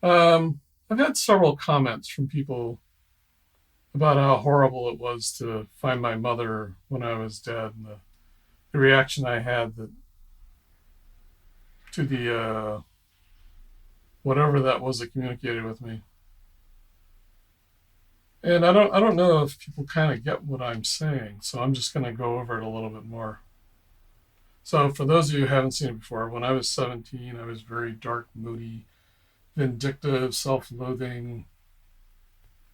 I've had several comments from people about how horrible it was to find my mother when I was dead, and the reaction I had to the whatever that was that communicated with me. And I don't know if people kind of get what I'm saying, so I'm just going to go over it a little bit more. So for those of you who haven't seen it before, when I was 17, I was very dark, moody, vindictive, self-loathing.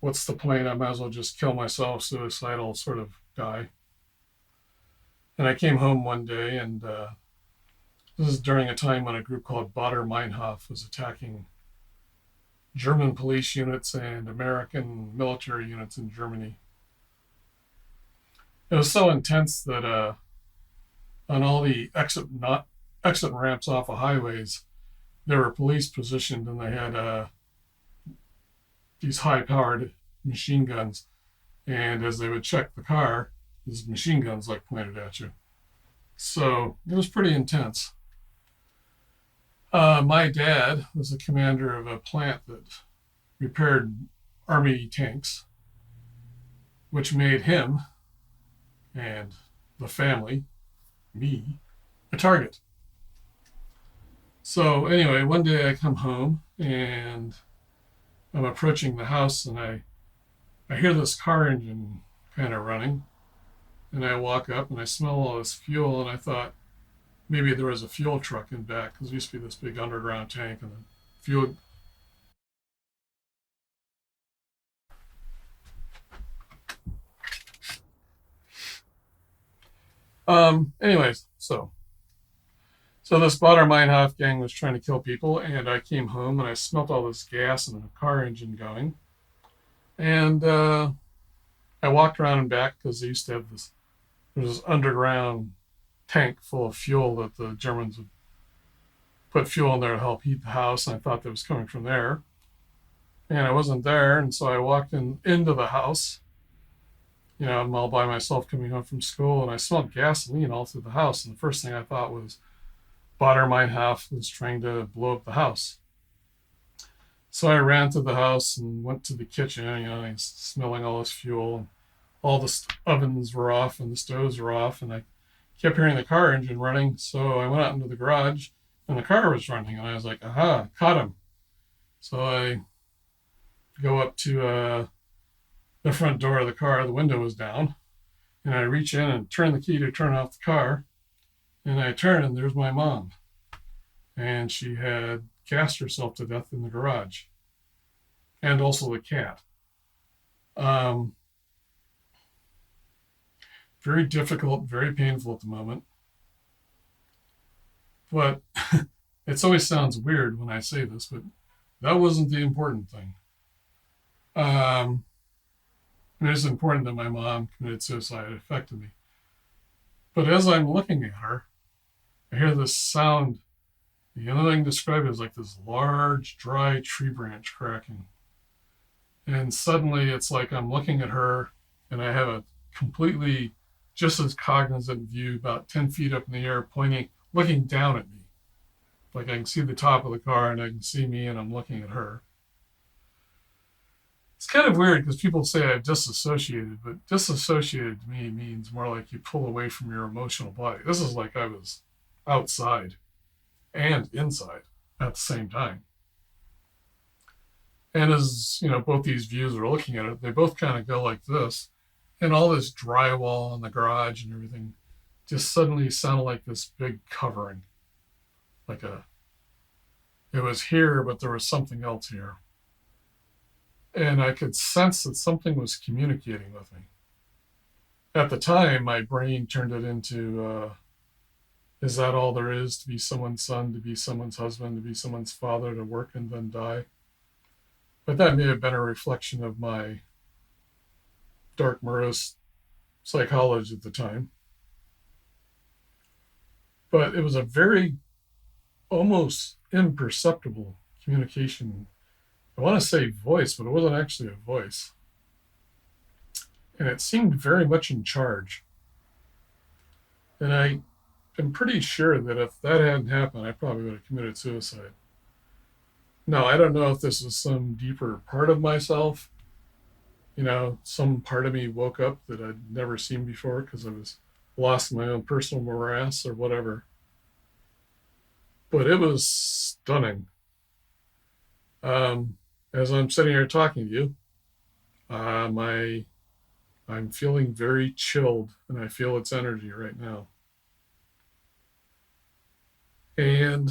What's the point? I might as well just kill myself, suicidal sort of guy. And I came home one day, and this is during a time when a group called Bader Meinhof was attacking German police units and American military units in Germany. It was so intense that on all the exit ramps off of highways, there were police positioned, and they had these high-powered machine guns. And as they would check the car, these machine guns like pointed at you. So it was pretty intense. My dad was the commander of a plant that repaired army tanks, which made him and the family, me, a target. So anyway, one day I come home and I'm approaching the house, and I hear this car engine kind of running, and I walk up and I smell all this fuel, and I thought maybe there was a fuel truck in back because there used to be this big underground tank, and the fuel. Anyways, so this Bader Meinhof gang was trying to kill people, and I came home and I smelt all this gas and a car engine going, and I walked around and back because they used to have this underground tank full of fuel that the Germans would put fuel in there to help heat the house, and I thought that was coming from there, and I wasn't there, and so I walked into the house. I'm all by myself coming home from school, and I smelled gasoline all through the house. And the first thing I thought was Bader Meinhof was trying to blow up the house. So I ran to the house and went to the kitchen, and smelling all this fuel, and all the ovens were off and the stoves were off, and I kept hearing the car engine running. So I went out into the garage, and the car was running, and I was like, aha, caught him. So I go up to the front door of the car. The window was down, and I reach in and turn the key to turn off the car, and I turn, and there's my mom, and she had gassed herself to death in the garage, and also the cat. Um, Very difficult, very painful at the moment, but it always sounds weird when I say this, but that wasn't the important thing. Um, it is important that my mom committed suicide. It affected me. But as I'm looking at her, I hear this sound. The only thing I can describe it as like this large, dry tree branch cracking. And suddenly it's like I'm looking at her, and I have a completely just as cognizant view about 10 feet up in the air, pointing, looking down at me. Like I can see the top of the car, and I can see me, and I'm looking at her. It's kind of weird because people say I've disassociated, but disassociated to me means more like you pull away from your emotional body. This is like I was outside and inside at the same time. And as both these views are looking at it, they both kind of go like this, and all this drywall in the garage and everything just suddenly sounded like this big covering, like it was here, but there was something else here, and I could sense that something was communicating with me. At the time, my brain turned it into, is that all there is, to be someone's son, to be someone's husband, to be someone's father, to work and then die? But that may have been a reflection of my dark, morose psychology at the time. But it was a very almost imperceptible communication. I want to say voice, but it wasn't actually a voice. And it seemed very much in charge. And I am pretty sure that if that hadn't happened, I probably would have committed suicide. No, I don't know if this is some deeper part of myself. Some part of me woke up that I'd never seen before because I was lost in my own personal morass or whatever. But it was stunning. Um, as I'm sitting here talking to you, my I'm feeling very chilled, and I feel its energy right now. And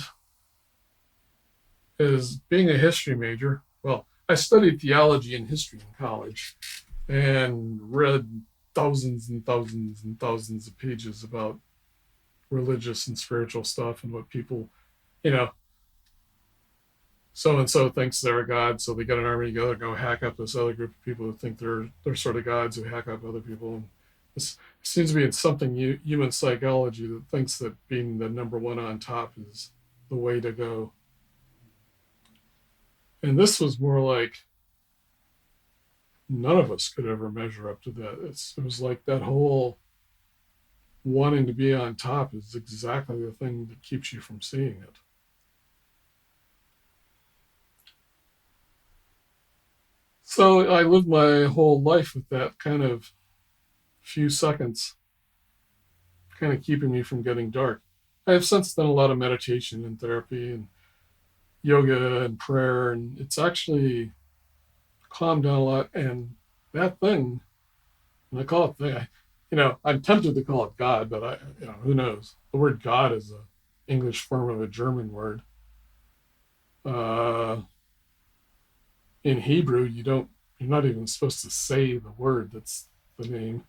as being a history major, well, I studied theology and history in college and read thousands and thousands and thousands of pages about religious and spiritual stuff and what people, you know, so and so thinks they're a god, so they get an army together, go hack up this other group of people who think they're sort of gods who hack up other people. And this seems to be something human psychology that thinks that being the number one on top is the way to go. And this was more like none of us could ever measure up to that. It was like that whole wanting to be on top is exactly the thing that keeps you from seeing it. So I lived my whole life with that kind of few seconds, kind of keeping me from getting dark. I have since done a lot of meditation and therapy and yoga and prayer, and it's actually calmed down a lot. And that thing, and I call it thing, I'm tempted to call it God, but who knows? The word God is a English form of a German word. Uh, in Hebrew, you're not even supposed to say the word that's the name.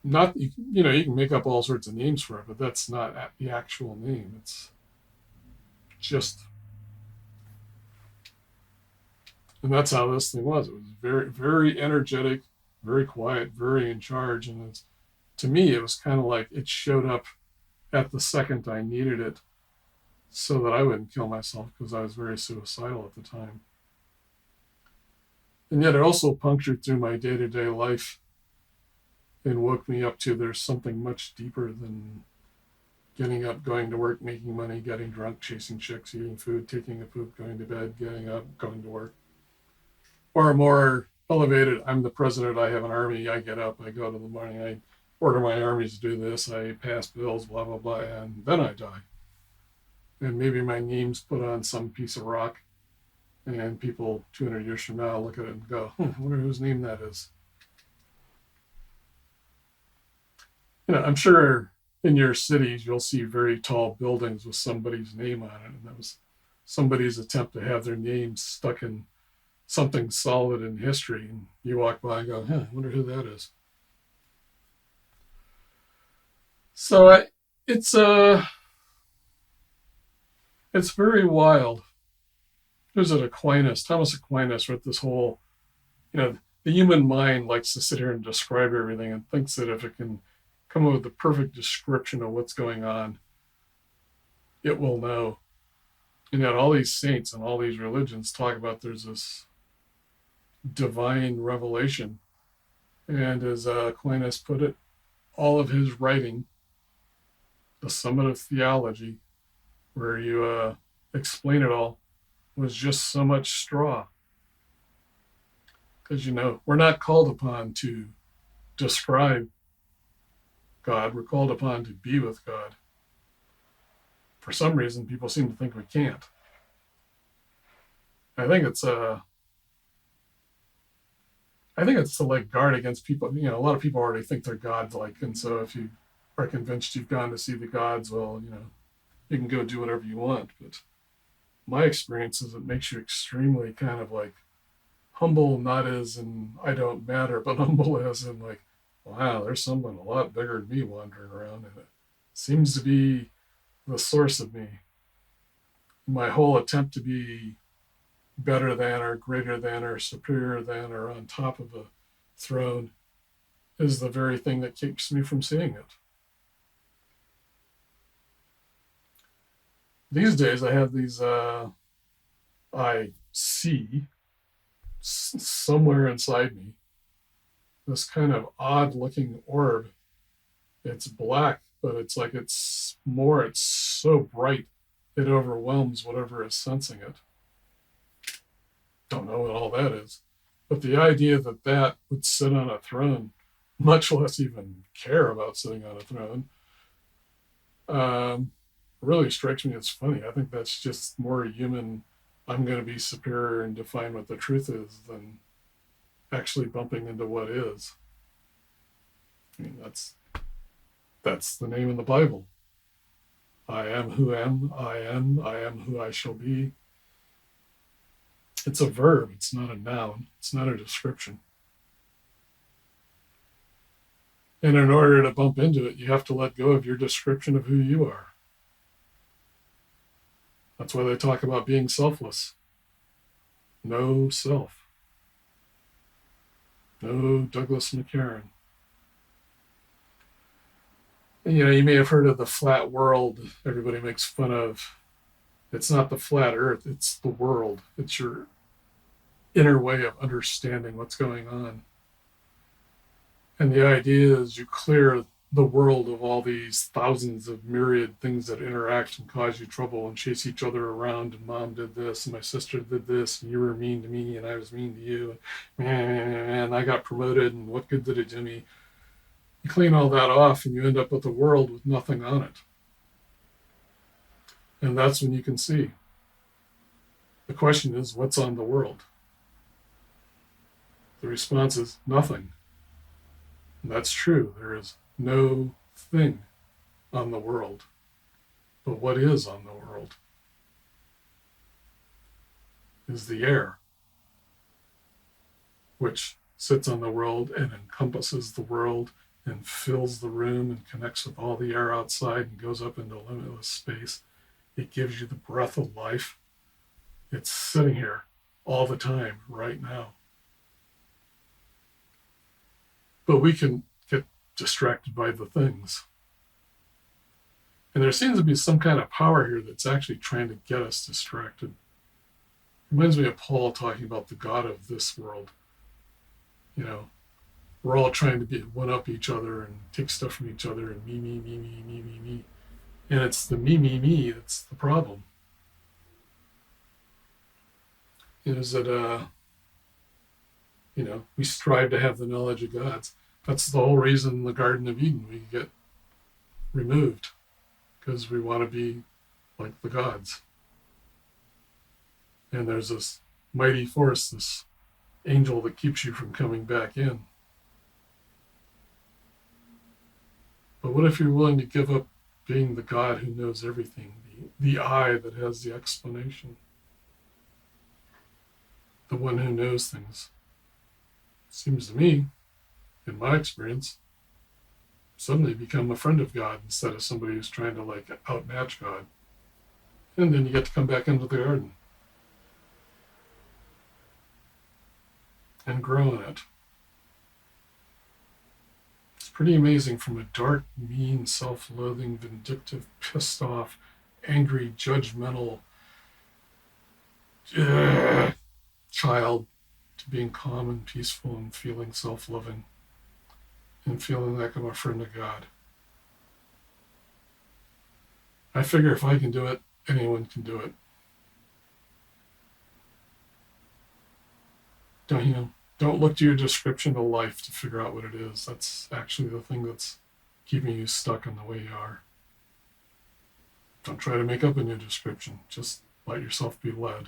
Not you can make up all sorts of names for it, but that's not the actual name. It's just, and that's how this thing was. It was very very energetic, very quiet, very in charge, and to me it was kind of like it showed up at the second I needed it, so that I wouldn't kill myself because I was very suicidal at the time. And yet it also punctured through my day to day life and woke me up to there's something much deeper than getting up, going to work, making money, getting drunk, chasing chicks, eating food, taking a poop, going to bed, getting up, going to work. Or a more elevated, I'm the president, I have an army, I get up, I go to the morning, I order my armies to do this, I pass bills, blah, blah, blah, and then I die. And maybe my name's put on some piece of rock, and people 200 years from now look at it and go, I wonder whose name that is. I'm sure in your cities you'll see very tall buildings with somebody's name on it, and that was somebody's attempt to have their name stuck in something solid in history. And you walk by and go, I wonder who that is. So it's it's very wild. Who's it? Aquinas, Thomas Aquinas wrote this whole, the human mind likes to sit here and describe everything and thinks that if it can come up with the perfect description of what's going on, it will know. And yet all these saints and all these religions talk about there's this divine revelation. And as Aquinas put it, all of his writing, the summit of theology, where you explain it all, was just so much straw. Because, we're not called upon to describe God, we're called upon to be with God. For some reason, people seem to think we can't. I think it's I think it's to like guard against people. A lot of people already think they're godlike, and so if you are convinced you've gone to see the gods, well, you can go do whatever you want. But my experience is it makes you extremely kind of like humble, not as in I don't matter, but humble as in like, wow, there's someone a lot bigger than me wandering around, and it seems to be the source of me. My whole attempt to be better than or greater than or superior than or on top of a throne is the very thing that keeps me from seeing it. These days, I have these, I see somewhere inside me this kind of odd looking orb. It's black, but it's like it's so bright, it overwhelms whatever is sensing it. don't know what all that is. But the idea that that would sit on a throne, much less even care about sitting on a throne, um, really strikes me as funny. I think that's just more human. I'm going to be superior and define what the truth is than actually bumping into what is. I mean, that's the name in the Bible. I am who am, I am who I shall be. It's a verb, it's not a noun, it's not a description. And in order to bump into it, you have to let go of your description of who you are. That's why they talk about being selfless. No self. No Douglas McCarron. You know, you may have heard of the flat world everybody makes fun of. It's not the flat earth, it's the world. It's your inner way of understanding what's going on. And the idea is you clear the world of all these thousands of myriad things that interact and cause you trouble and chase each other around. And mom did this, and my sister did this, and you were mean to me, and I was mean to you. And I got promoted, and what good did it do me? You clean all that off, and you end up with a world with nothing on it. And that's when you can see. The question is, what's on the world? The response is nothing. And that's true. There is no thing on the world. But what is on the world is the air, which sits on the world and encompasses the world and fills the room and connects with all the air outside and goes up into limitless space. It gives you the breath of life. It's sitting here all the time, right now. But we can get distracted by the things. And there seems to be some kind of power here that's actually trying to get us distracted. It reminds me of Paul talking about the God of this world. You know, we're all trying to be one up each other and take stuff from each other and me, me, me, me, me, me, me. And it's the me, me, me that's the problem. Is that, we strive to have the knowledge of God. That's the whole reason in the Garden of Eden we get removed, because we want to be like the gods. And there's this mighty force, this angel that keeps you from coming back in. But what if you're willing to give up being the God who knows everything, the I that has the explanation, the one who knows things? Seems to me, in my experience, suddenly become a friend of God instead of somebody who's trying to outmatch God. And then you get to come back into the garden and grow in it. It's pretty amazing, from a dark, mean, self-loathing, vindictive, pissed off, angry, judgmental child to being calm and peaceful and feeling self-loving and feeling like I'm a friend of God. I figure if I can do it, anyone can do it. Don't look to your description of life to figure out what it is. That's actually the thing that's keeping you stuck in the way you are. Don't try to make up a new description. Just let yourself be led.